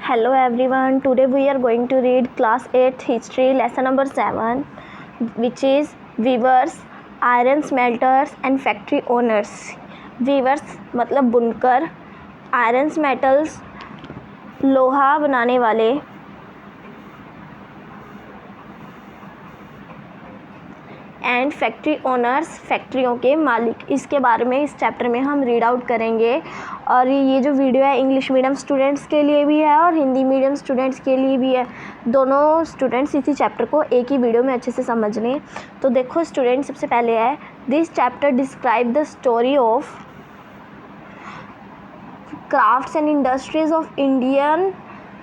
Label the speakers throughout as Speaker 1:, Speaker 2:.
Speaker 1: Hello everyone, today we are going to read class 8 history lesson number 7, which is weavers, iron smelters and factory owners. Weavers मतलब बुनकर, iron smelters लोहा बनाने वाले, and factory owners फैक्ट्रियों के मालिक। इसके बारे में इस चैप्टर में हम रीड आउट करेंगे। और ये जो वीडियो है इंग्लिश मीडियम स्टूडेंट्स के लिए भी है और हिंदी मीडियम स्टूडेंट्स के लिए भी है। दोनों स्टूडेंट्स इसी चैप्टर को एक ही वीडियो में अच्छे से समझ लें। तो देखो स्टूडेंट, सबसे पहले है this chapter describe the story of crafts and industries of Indian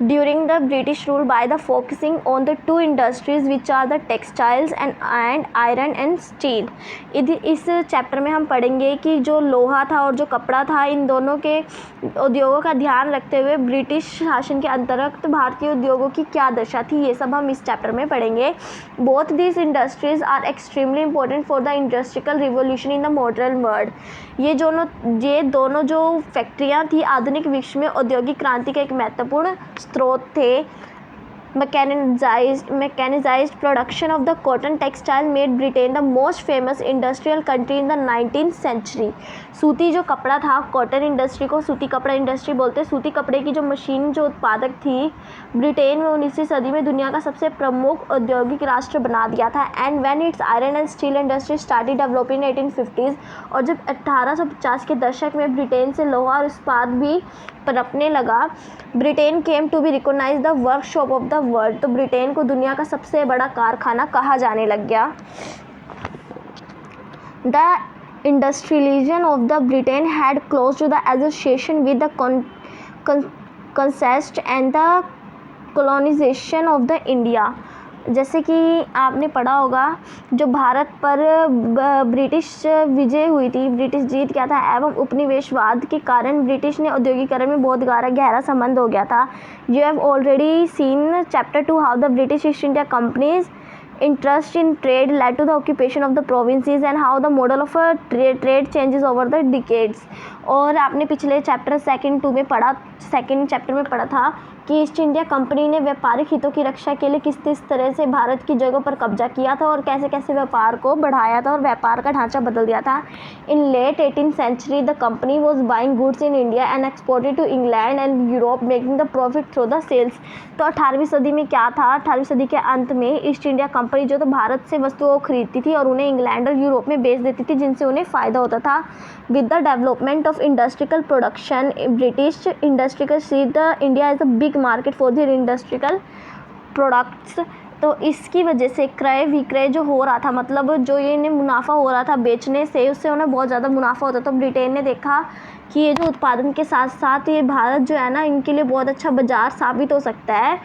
Speaker 1: during the British rule by the focusing on the two industries which are the textiles and iron and steel. इस chapter में हम पढ़ेंगे कि जो लोहा था और जो कपड़ा था, इन दोनों के उद्योगों का ध्यान रखते हुए ब्रिटिश शासन के अंतर्गत भारतीय उद्योगों की क्या दशा थी, ये सब हम इस चैप्टर में पढ़ेंगे। Both this industries are extremely important for the industrial revolution in the modern world. ये दोनों जो फैक्ट्रियाँ थी आधुनिक विश्व में औद्योगिक क्रांति का एक महत्वपूर्ण स्रोत थे। Mechanised production of the cotton textile made Britain the most famous industrial country in the 19th century. सूती जो कपड़ा था, कॉटन इंडस्ट्री को सूती कपड़ा इंडस्ट्री बोलते हैं। सूती कपड़े की जो मशीन जो उत्पादक थी, ब्रिटेन में 19वीं सदी में दुनिया का सबसे प्रमुख औद्योगिक राष्ट्र बना दिया था। And when it's iron and steel industry started developing 1850s, और जब 1850 के दशक में ब्रिटेन से लोहा और इस्पात भी पनपने लगा, Britain came to be recognise the workshop of the world. तो ब्रिटेन को दुनिया का सबसे बड़ा कारखाना कहा जाने लग गया। The industrialism of the Britain had close to the association with the conquest and the colonisation of the India. जैसे कि आपने पढ़ा होगा, जो भारत पर ब्रिटिश विजय हुई थी, ब्रिटिश जीत गया था, एवं उपनिवेशवाद के कारण ब्रिटिश ने औद्योगिकरण में बहुत गहरा संबंध हो गया था। You have already seen chapter 2 how the British East India companies interest in trade led to the occupation of the provinces and how the model of a trade changes over the decades। और आपने पिछले chapter second chapter में पढ़ा था कि east India company ने व्यापारिक हितों की रक्षा के लिए किस तरह से भारत की जगहों पर कब्जा किया था और कैसे कैसे व्यापार को बढ़ाया था और व्यापार का ढांचा बदल दिया था। In late 18th century the company was buying goods in India and exported to England and Europe making the profit through the sales. तो 18वीं सदी में क्या था, 18वीं सदी के अंत में ईस्ट इंडिया कंपनी जो तो भारत से वस्तुओं को खरीदती थी और उन्हें इंग्लैंड और यूरोप में बेच देती थी, जिनसे उन्हें फ़ायदा होता था। With the development of industrial production, British industrial see the India is a big market for their industrial products. तो इसकी वजह से क्रय विक्रय जो हो रहा था, मतलब जो ये इन्हें मुनाफा हो रहा था बेचने से, उससे उन्हें बहुत ज़्यादा मुनाफा होता था। तो ब्रिटेन ने देखा कि ये जो उत्पादन के साथ साथ ये भारत जो है ना, इनके लिए बहुत अच्छा बाज़ार साबित हो सकता है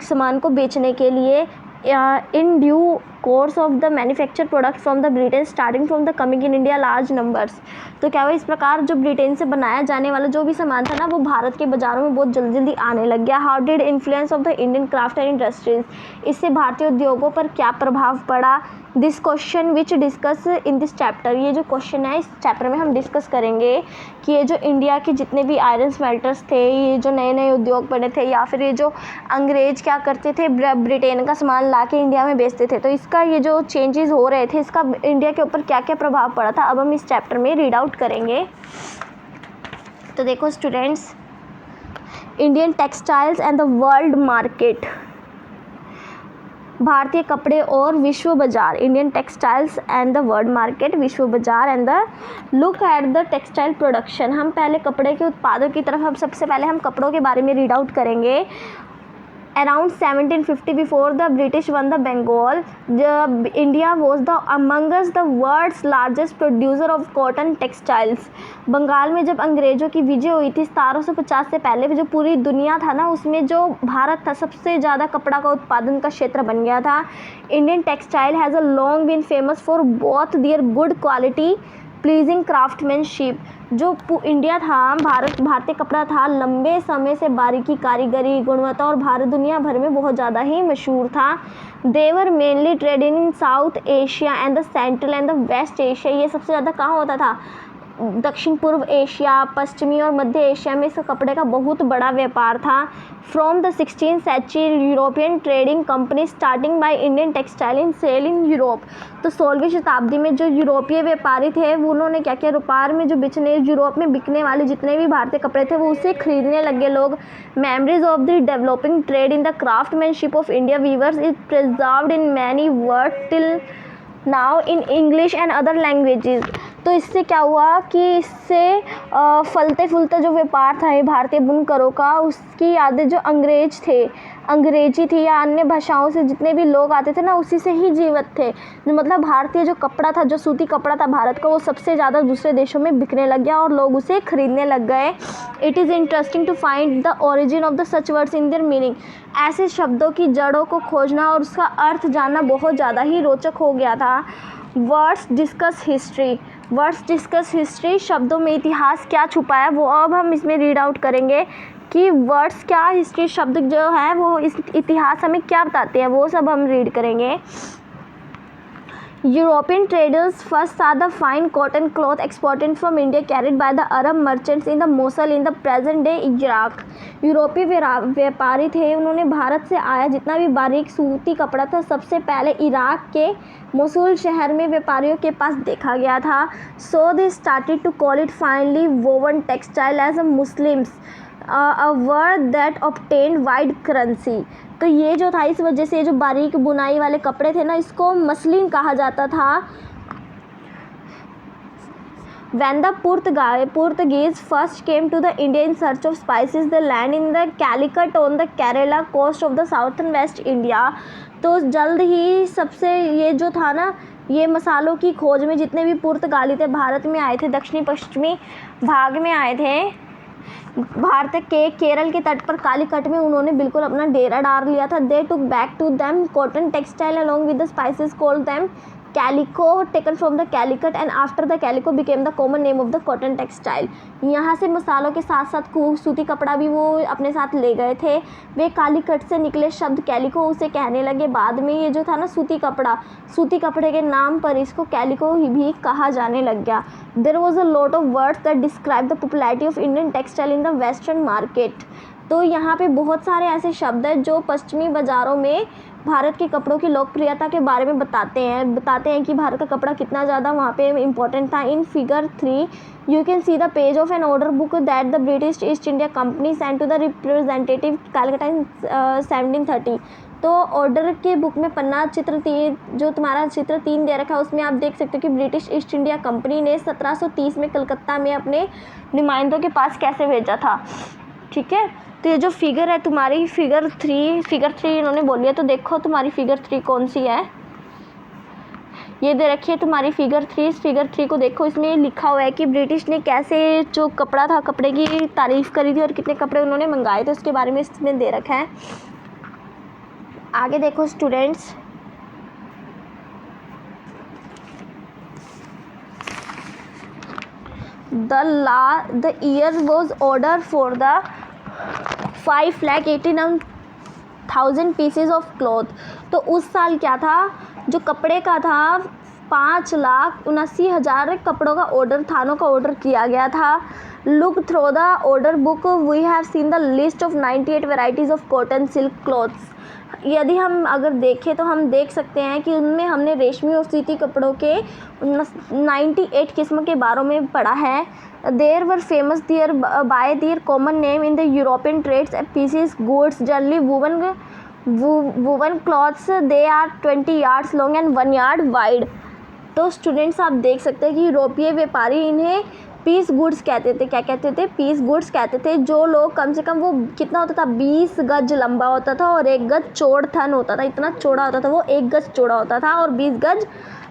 Speaker 1: सामान को बेचने के लिए। In due course of the manufacture product from the Britain starting from the coming in India large numbers. तो क्या हुआ, इस प्रकार जो ब्रिटेन से बनाया जाने वाला जो भी सामान था ना, वो भारत के बाज़ारों में बहुत जल्दी आने लग गया। How did influence of the Indian craft and industries, इससे भारतीय उद्योगों पर क्या प्रभाव पड़ा। This question which discuss in this chapter, ये जो क्वेश्चन है इस चैप्टर में हम डिस्कस करेंगे कि ये जो इंडिया के जितने भी आयरन स्मेल्टर्स थे, ये जो नए नए उद्योग बने थे, या फिर ये जो अंग्रेज क्या करते थे, ब्रिटेन का सामान ला के इंडिया में बेचते थे, तो इसका ये जो चेंजेस हो रहे थे, इसका इंडिया के ऊपर क्या क्या प्रभाव पड़ा था, अब हम इस चैप्टर में रीड आउट करेंगे। तो देखो students, Indian textiles and the world market, भारतीय कपड़े और विश्व बाजार। Indian textiles and the world market, विश्व बाजार and the look at the textile production. हम पहले कपड़े के उत्पादों की तरफ सबसे पहले हम कपड़ों के बारे में रीड आउट करेंगे। Around 1750 before the British won the Bengal, India was amongst the world's largest producer of cotton textiles। Bengal में जब अंग्रेज़ों की विजय हुई थी 1750 से पहले, जो पूरी दुनिया था ना, उसमें जो भारत था सबसे ज़्यादा कपड़ा का उत्पादन का क्षेत्र बन गया था। Indian textile has a long been famous for both their good quality pleasing craftsmanship. जो इंडिया था, भारतीय कपड़ा था, लंबे समय से बारीकी, कारीगरी, गुणवत्ता और भारत दुनिया भर में बहुत ज़्यादा ही मशहूर था। They were mainly trading in South Asia and the central and the West Asia. ये सबसे ज़्यादा कहाँ होता था, दक्षिण पूर्व एशिया, पश्चिमी और मध्य एशिया में इस कपड़े का बहुत बड़ा व्यापार था। From the 16th century European trading company starting by Indian textile in sale in Europe. तो 16वीं शताब्दी में जो यूरोपीय व्यापारी थे वो उन्होंने क्या किया, व्यापार में जो बिकने यूरोप में बिकने वाले जितने भी भारतीय कपड़े थे वो उसे खरीदने लगे लोग। Memories of the developing trade in the craftsmanship of India weavers is preserved in many word till now in English and other languages. तो इससे क्या हुआ कि इससे फलते फूलते जो व्यापार था ये भारतीय बुनकरों का, उसकी यादें जो अंग्रेजी थी या अन्य भाषाओं से जितने भी लोग आते थे ना उसी से ही जीवित थे। मतलब भारतीय जो कपड़ा था, जो सूती कपड़ा था भारत का, वो सबसे ज़्यादा दूसरे देशों में बिकने लग गया और लोग उसे खरीदने लग गए। It is interesting to find the origin of the such words in their meaning. ऐसे शब्दों की जड़ों को खोजना और उसका अर्थ जानना बहुत ज़्यादा ही रोचक हो गया था। Words discuss history. Words discuss history, शब्दों में इतिहास क्या छुपा है वो अब हम इसमें रीड आउट करेंगे कि वर्ड्स क्या, हिस्ट्री शब्द जो है वो इस इतिहास हमें क्या बताते हैं, वो सब हम रीड करेंगे। European traders first saw the fine cotton cloth exported from India carried by the Arab merchants in the Mosul in the present day Iraq। यूरोपीय व्यापारी थे, उन्होंने भारत से आया जितना भी बारीक सूती कपड़ा था सबसे पहले इराक के मोसूल शहर में व्यापारियों के पास देखा गया था। So they started to call it finely woven textile as a Muslims, a word that obtained wide currency। तो ये जो था इस वजह से जो बारीक बुनाई वाले कपड़े थे ना इसको मसलिन कहा जाता था। When the Portuguese first came to the India in search of spices, they land in the Calicut on the Kerala coast of the southern west India। तो जल्द ही सबसे ये जो था ना, ये मसालों की खोज में जितने भी पुर्तगाली थे भारत में आए थे, दक्षिणी पश्चिमी भाग में आए थे भारत के केरल के तट पर कालीकट में उन्होंने बिल्कुल अपना डेरा डाल लिया था। They took back to them cotton textile along with the spices called them calico taken from the Calicut and after the calico became the common name of the cotton textile. यहाँ से मसालों के साथ साथ सूती कपड़ा भी वो अपने साथ ले गए थे। वे कालीकट से निकले शब्द कैलिको उसे कहने लगे। बाद में ये जो था ना सूती कपड़े के नाम पर इसको कैलिको ही भी कहा जाने लग गया। There was a lot of words that describe the popularity of Indian textile in the western market. तो यहाँ पे बहुत सारे ऐसे शब्द हैं जो पश्चिमी बाज़ारों में भारत के कपड़ों की लोकप्रियता के बारे में बताते हैं कि भारत का कपड़ा कितना ज़्यादा वहाँ पे इम्पोर्टेंट था। In figure 3 you can see the page of an order book that the British East India Company send to the representative Calcutta in 1730। तो ऑर्डर के बुक में पन्ना चित्र 3 जो तुम्हारा चित्र 3 दे रखा है उसमें आप देख सकते हो कि ब्रिटिश ईस्ट इंडिया कंपनी ने 1730 में कलकत्ता में अपने नुमाइंदों के पास कैसे भेजा था। ठीक है, तो ये जो फिगर है तुम्हारी फिगर 3 इन्होंने बोली है। तो देखो तुम्हारी फिगर 3 कौन सी है, ये दे रखी है तुम्हारी फिगर 3। इस फिगर 3 को देखो, इसमें लिखा हुआ है कि ब्रिटिश ने कैसे जो कपड़ा था कपड़े की तारीफ़ करी थी और कितने कपड़े उन्होंने मंगाए थे उसके बारे में इसमें दे रखा है। आगे देखो students, the year was ordered for the 5,89,000 pieces of cloth। तो उस साल क्या था, जो कपड़े का था 5,79,000 कपड़ों का ऑर्डर, थानों का ऑर्डर किया गया था। Look through the order book we have seen the list of 98 varieties of cotton silk cloths. यदि हम अगर देखें तो हम देख सकते हैं कि उनमें हमने रेशमी और सूती कपड़ों के 98 किस्म के बारे में पढ़ा है। There were famous there by their common name in the European trades pieces goods generally woven cloths. They are 20 yards long and 1 yard wide. तो स्टूडेंट्स आप देख सकते हैं कि यूरोपीय व्यापारी इन्हें पीस गुड्स कहते थे। क्या कहते थे? पीस गुड्स कहते थे। जो लोग कम से कम वो कितना होता था, 20 गज लंबा होता था और 1 गज चौड़ थन होता था। इतना चौड़ा होता था वो, 1 गज चौड़ा होता था और 20 गज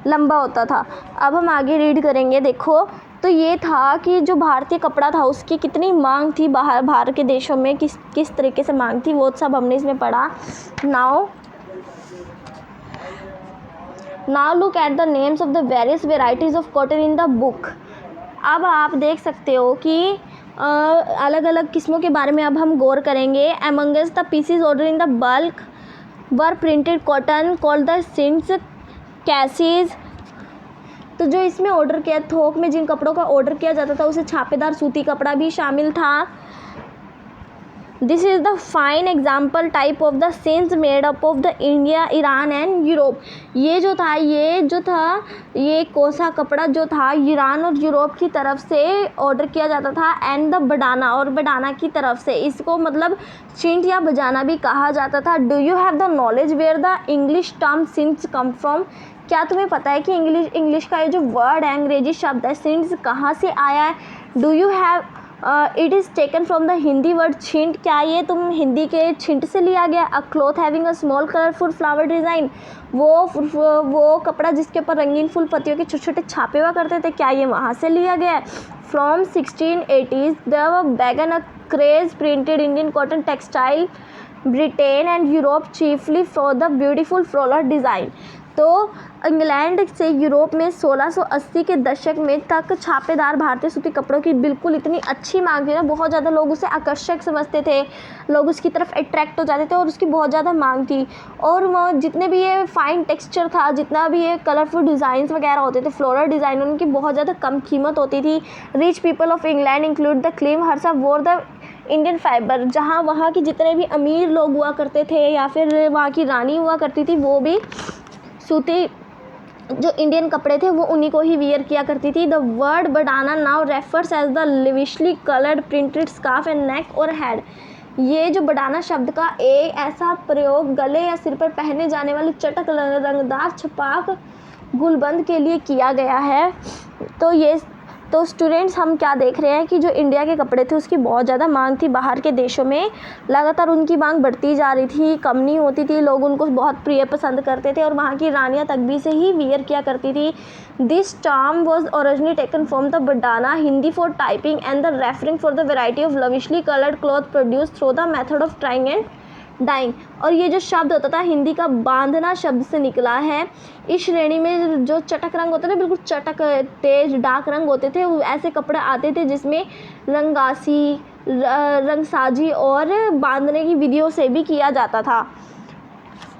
Speaker 1: लंबा होता था। अब हम आगे रीड करेंगे। देखो, तो ये था कि जो भारतीय कपड़ा था उसकी कितनी मांग थी बाहर के देशों में, किस तरीके से मांग थी, वो सब हमने इसमें पढ़ा। Now look at the names of the various varieties of cotton in the book. अब आप देख सकते हो कि अलग अलग किस्मों के बारे में अब हम गौर करेंगे। Amongst the pieces order in the bulk were printed cotton called the chintz, कैसीज, तो जो इसमें ऑर्डर किया, थोक में जिन कपड़ों का ऑर्डर किया जाता था उसे छापेदार सूती कपड़ा भी शामिल था। This is the fine example type of the scenes made up of the India, Iran and Europe. ये जो था ये कोसा कपड़ा जो था ईरान और यूरोप की तरफ से ऑर्डर किया जाता था, एंड द बडाना, और बडाना की तरफ से। इसको मतलब चिंट या बजाना भी कहा जाता था। Do you have the knowledge where the English term since come from? क्या तुम्हें पता है कि इंग्लिश का ये जो वर्ड है, अंग्रेजी शब्द है सिंस, कहाँ से आया है? Do you have it is taken from the Hindi word chint. क्या ये तुम हिंदी के छिंट से लिया गया? A cloth having a small colourful flower design, वो कपड़ा जिसके ऊपर रंगीन फूल पत्तियों के छोटे छोटे छापे हुआ करते थे, क्या ये वहाँ से लिया गया है? From 1680s there began a craze printed Indian cotton textile Britain and Europe chiefly for the beautiful floral design। तो इंग्लैंड से यूरोप में 1680 के दशक में तक छापेदार भारतीय सूती कपड़ों की बिल्कुल इतनी अच्छी मांग थी ना, बहुत ज़्यादा लोग उसे आकर्षक समझते थे, लोग उसकी तरफ अट्रैक्ट हो जाते थे और उसकी बहुत ज़्यादा मांग थी। और वो जितने भी ये फाइन टेक्सचर था, जितना भी ये कलरफुल डिज़ाइंस वगैरह होते थे, फ्लोरल डिज़ाइन, उनकी बहुत ज़्यादा कम कीमत होती थी। Rich people of England include the queen herself wore the Indian fibre. जहाँ वहाँ के जितने भी अमीर लोग हुआ करते थे या फिर वहाँ की रानी हुआ करती थी, वो भी सूती जो इंडियन कपड़े थे वो उन्हीं को ही वियर किया करती थी। The word bandana now refers as the lavishly coloured printed scarf and neck और हेड। ये जो बडाना शब्द का एक ऐसा प्रयोग गले या सिर पर पहने जाने वाले चटक रंगदार छपाक गुलबंद के लिए किया गया है। तो स्टूडेंट्स, हम क्या देख रहे हैं कि जो इंडिया के कपड़े थे उसकी बहुत ज़्यादा मांग थी बाहर के देशों में, लगातार उनकी मांग बढ़ती जा रही थी, कम नहीं होती थी, लोग उनको बहुत प्रिय पसंद करते थे और वहाँ की रानियाँ तक भी से ही वियर किया करती थी। This term was originally taken from the bandana Hindi for typing and the referring for the variety of lavishly coloured cloth produce through the method of trying and dyeing. और ये जो शब्द होता था हिंदी का बांधना शब्द से निकला है। इस श्रेणी में जो चटक रंग होते थे, बिल्कुल चटक तेज डार्क रंग होते थे, ऐसे कपड़े आते थे जिसमें रंगासी, रंगसाजी और बांधने की विधियों से भी किया जाता था।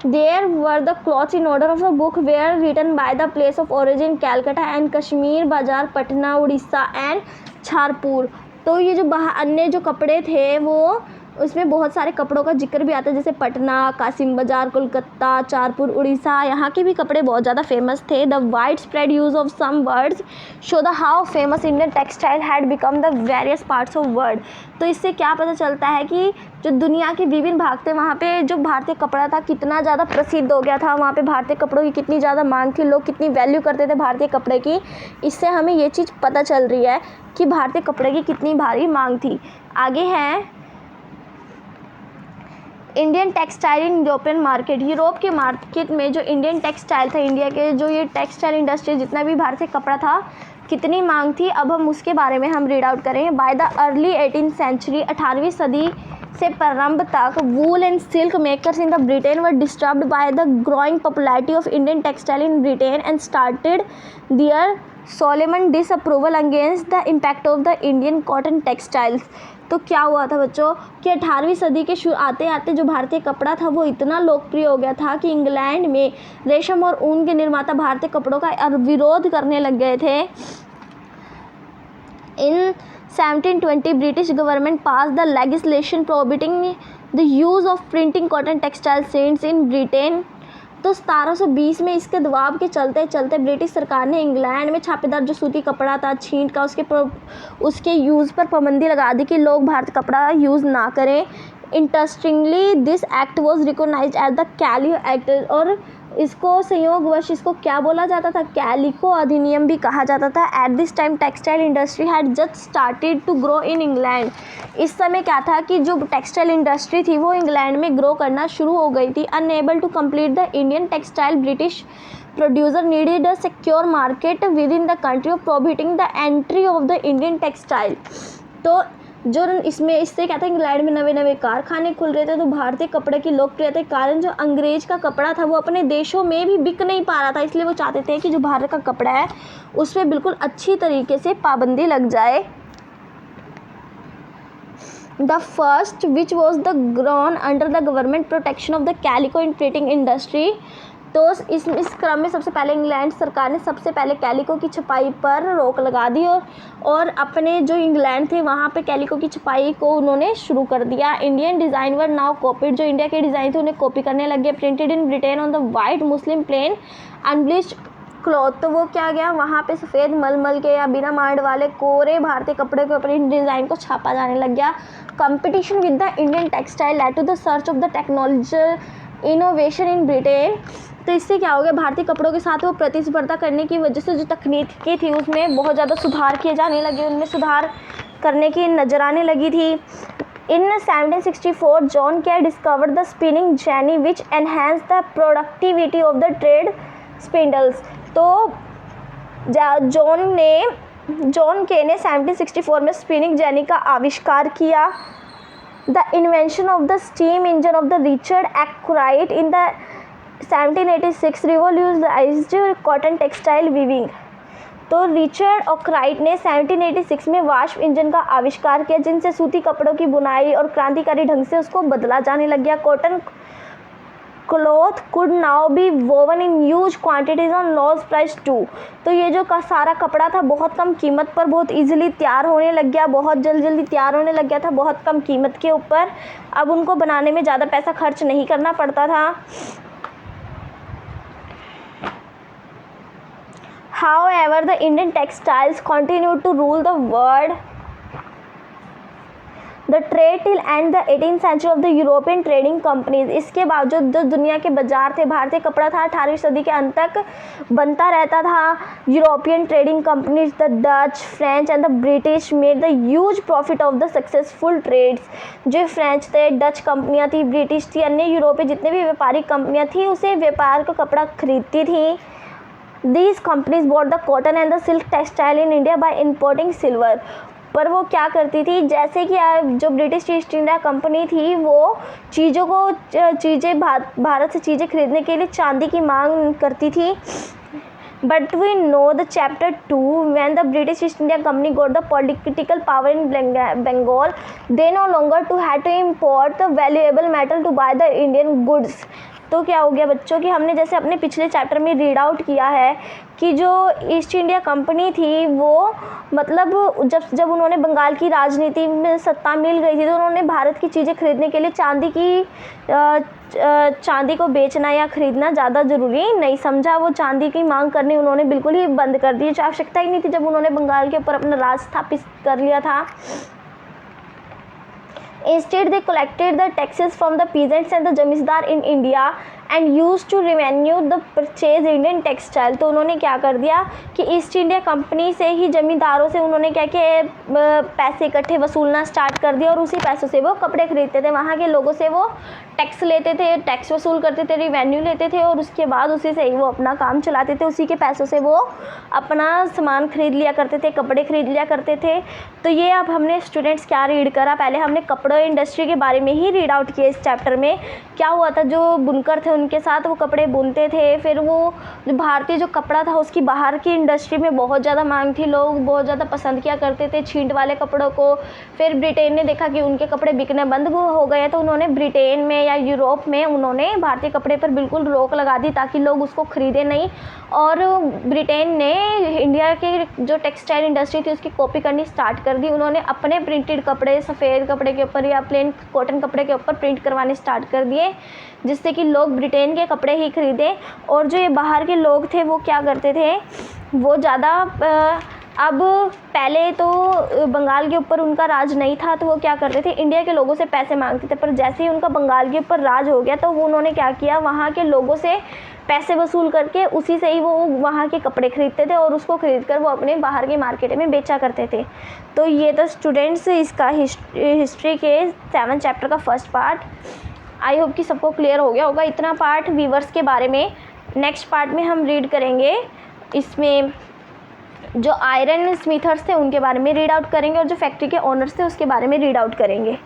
Speaker 1: There were the cloths in order of the book were written by the place of origin Calcutta and Kashmir, बाजार पटना, उड़ीसा एंड छारपुर। तो ये जो अन्य जो कपड़े थे वो उसमें बहुत सारे कपड़ों का जिक्र भी आता है, जैसे पटना, कासिम बाजार, कोलकाता, चारपुर, उड़ीसा, यहाँ के भी कपड़े बहुत ज़्यादा फेमस थे। The wide spread use of some words show the how famous Indian textile had become the various parts of world. तो इससे क्या पता चलता है कि जो दुनिया के विभिन्न भाग थे वहाँ पे जो भारतीय कपड़ा था कितना ज़्यादा प्रसिद्ध हो गया था, वहाँ पे भारतीय कपड़ों की कितनी ज़्यादा मांग थी, लोग कितनी वैल्यू करते थे भारतीय कपड़े की। इससे हमें ये चीज़ पता चल रही है कि भारतीय कपड़े की कितनी भारी मांग थी। आगे है Indian textile in European market. Europe के मार्केट में जो इंडियन टेक्सटाइल था, इंडिया के जो ये टेक्सटाइल इंडस्ट्री, जितना भी भारतीय कपड़ा था, कितनी मांग थी, अब हम उसके बारे में हम रीड आउट करेंगे। By the early 18th century, 18वीं सदी से प्रारंभ तक, wool and silk makers in the Britain were disturbed by the growing popularity of Indian textile in Britain and started their solemn disapproval against the impact of the Indian cotton textiles. तो क्या हुआ था बच्चों कि 18वीं सदी के आते आते जो भारतीय कपड़ा था वो इतना लोकप्रिय हो गया था कि इंग्लैंड में रेशम और ऊन के निर्माता भारतीय कपड़ों का विरोध करने लग गए थे। In 1720 British government pass the legislation prohibiting the use of printing cotton textile chintz in Britain. तो 1720 में इसके दबाव के चलते चलते ब्रिटिश सरकार ने इंग्लैंड में छापेदार जो सूती कपड़ा था छींट का उसके यूज़ पर पाबंदी लगा दी कि लोग भारतीय कपड़ा यूज़ ना करें। Interestingly this act was recognised as the calico act, और इसको संयोगवश इसको क्या बोला जाता था, कैलिको अधिनियम भी कहा जाता था। At this time textile industry had just started to grow in England. इस समय क्या था कि जो टेक्सटाइल इंडस्ट्री थी वो इंग्लैंड में ग्रो करना शुरू हो गई थी। Unable to complete the Indian textile, British producer needed a secure market with in the country of prohibiting the entry of the Indian textile. तो जो इससे क्या था, इंग्लैंड में नए नए कारखाने खुल रहे थे, तो भारतीय कपड़े की लोकप्रियता के कारण जो अंग्रेज का कपड़ा था वो अपने देशों में भी बिक नहीं पा रहा था, इसलिए वो चाहते थे कि जो भारत का कपड़ा है उस पर बिल्कुल अच्छी तरीके से पाबंदी लग जाए। The first, which was the grown under the government protection of the calico and trading industry, तो इस क्रम में सबसे पहले इंग्लैंड सरकार ने सबसे पहले कैलिको की छपाई पर रोक लगा दी और अपने जो इंग्लैंड थे वहाँ पे कैलिको की छपाई को उन्होंने शुरू कर दिया। Indian design were now copied, जो इंडिया के डिज़ाइन थे उन्हें कॉपी करने लगे। Printed in Britain on the white muslin plain unbleached cloth, तो वो क्या गया वहाँ पे सफ़ेद मलमल के या बिना मांड वाले कोरे भारतीय कपड़े के ऊपर इन डिज़ाइन को छापा जाने लग गया। Competition with the Indian textile led to the search of the technological innovation in Britain. तो इससे क्या हो गया, भारतीय कपड़ों के साथ वो प्रतिस्पर्धा करने की वजह से जो तकनीकी थी उसमें बहुत ज़्यादा सुधार किए जाने लगे, उनमें सुधार करने की नज़र आने लगी थी। In 1764, John Kerr discovered the spinning jenny which enhanced the productivity of the trade spindles। तो जॉन के ने 1764 में स्पिनिंग जेनी का आविष्कार किया। The invention of the steam engine of the Richard Arkwright in the 1786 revolutionised cotton textile weaving. तो Richard Arkwright ने 1786 में वाष्प इंजन का आविष्कार किया जिनसे सूती कपड़ों की बुनाई और क्रांतिकारी ढंग से उसको बदला जाने लग गया। Cotton cloth could now be woven in huge quantities on loss price too. तो ये जो का सारा कपड़ा था बहुत कम कीमत पर बहुत इजीली तैयार होने लग गया, बहुत जल्दी तैयार होने लग गया था बहुत कम कीमत के ऊपर। अब उनको बनाने में ज़्यादा पैसा खर्च नहीं करना पड़ता था। However, the Indian textiles continued to rule the world, the trade till end the 18th century of the European trading companies। इसके बावजूद जो दुनिया के बाजार थे, भारतीय कपड़ा था 18वीं सदी के अंत तक बनता रहता था। European trading companies the Dutch, French and the British made the huge profit of the successful trades. जो फ्रेंच थे, डच कंपनियां थी, ब्रिटिश थी, अन्य यूरोपीय जितने भी व्यापारिक कंपनियां थी उसे व्यापार का कपड़ा खरीदती थी। These companies bought the cotton and the silk textile in India by importing silver। पर वो क्या करती थी, जैसे कि जो ब्रिटिश ईस्ट इंडिया कंपनी थी वो भारत से चीज़ें खरीदने के लिए चांदी की मांग करती थी। But we know the chapter 2 when the British East India Company got the political power in Bengal, they no longer had to import the valuable metal to buy the Indian goods। तो क्या हो गया बच्चों कि हमने जैसे अपने पिछले चैप्टर में रीड आउट किया है कि जो ईस्ट इंडिया कंपनी थी वो मतलब जब उन्होंने बंगाल की राजनीति में सत्ता मिल गई थी तो उन्होंने भारत की चीज़ें खरीदने के लिए चांदी को बेचना या खरीदना ज़्यादा ज़रूरी नहीं समझा। वो चांदी की मांग करनी उन्होंने बिल्कुल ही बंद कर दी, जो आवश्यकता ही नहीं थी जब उन्होंने बंगाल के ऊपर अपना राज स्थापित कर लिया था। Instead, they collected the taxes from the peasants and the जमींदार in India and used to revenue the purchase Indian textile। तो उन्होंने क्या कर दिया कि ईस्ट इंडिया कंपनी से ही जमींदारों से उन्होंने क्या किया, पैसे इकट्ठे वसूलना स्टार्ट कर दिया और उसी पैसों से वो कपड़े खरीदते थे। वहाँ के लोगों से वो टैक्स लेते थे, टैक्स वसूल करते थे, रिवेन्यू लेते थे और उसके बाद उसी से ही वो अपना काम चलाते थे। उसी के पैसों से वो अपना सामान खरीद लिया करते थे, कपड़े खरीद लिया करते थे। तो ये अब हमने स्टूडेंट्स क्या रीड करा, पहले हमने कपड़ों इंडस्ट्री के बारे में ही रीड आउट किया। इस चैप्टर में क्या हुआ था, जो बुनकर थे उनके साथ वो कपड़े बुनते थे, फिर वो जो भारतीय जो कपड़ा था उसकी बाहर की इंडस्ट्री में बहुत ज़्यादा मांग थी, लोग बहुत ज़्यादा पसंद किया करते थे छींट वाले कपड़ों को। फिर ब्रिटेन ने देखा कि उनके कपड़े बिकने बंद हो गए तो उन्होंने ब्रिटेन में या यूरोप में उन्होंने भारतीय कपड़े पर बिल्कुल रोक लगा दी ताकि लोग उसको खरीदें नहीं। और ब्रिटेन ने इंडिया के जो टेक्सटाइल इंडस्ट्री थी उसकी कॉपी करनी स्टार्ट कर दी। उन्होंने अपने प्रिंटेड कपड़े सफ़ेद कपड़े के ऊपर या प्लेन कॉटन कपड़े के ऊपर प्रिंट करवाने स्टार्ट कर दिए जिससे कि लोग ब्रिटेन के कपड़े ही खरीदें। और जो ये बाहर के लोग थे वो क्या करते थे, वो ज़्यादा अब पहले तो बंगाल के ऊपर उनका राज नहीं था तो वो क्या करते थे, इंडिया के लोगों से पैसे मांगते थे। पर जैसे ही उनका बंगाल के ऊपर राज हो गया तो वो उन्होंने क्या किया, वहाँ के लोगों से पैसे वसूल करके उसी से ही वो वहाँ के कपड़े खरीदते थे और उसको खरीद कर वो अपने बाहर के मार्केट में बेचा करते थे। तो ये तो स्टूडेंट्स इसका हिस्ट्री के 7 चैप्टर का फर्स्ट पार्ट। आई होप कि सबको क्लियर हो गया होगा इतना पार्ट वीवर्स के बारे में। नेक्स्ट पार्ट में हम रीड करेंगे, इसमें जो आयरन स्मिथर्स थे उनके बारे में रीड आउट करेंगे और जो फैक्ट्री के ओनर्स थे उसके बारे में रीड आउट करेंगे।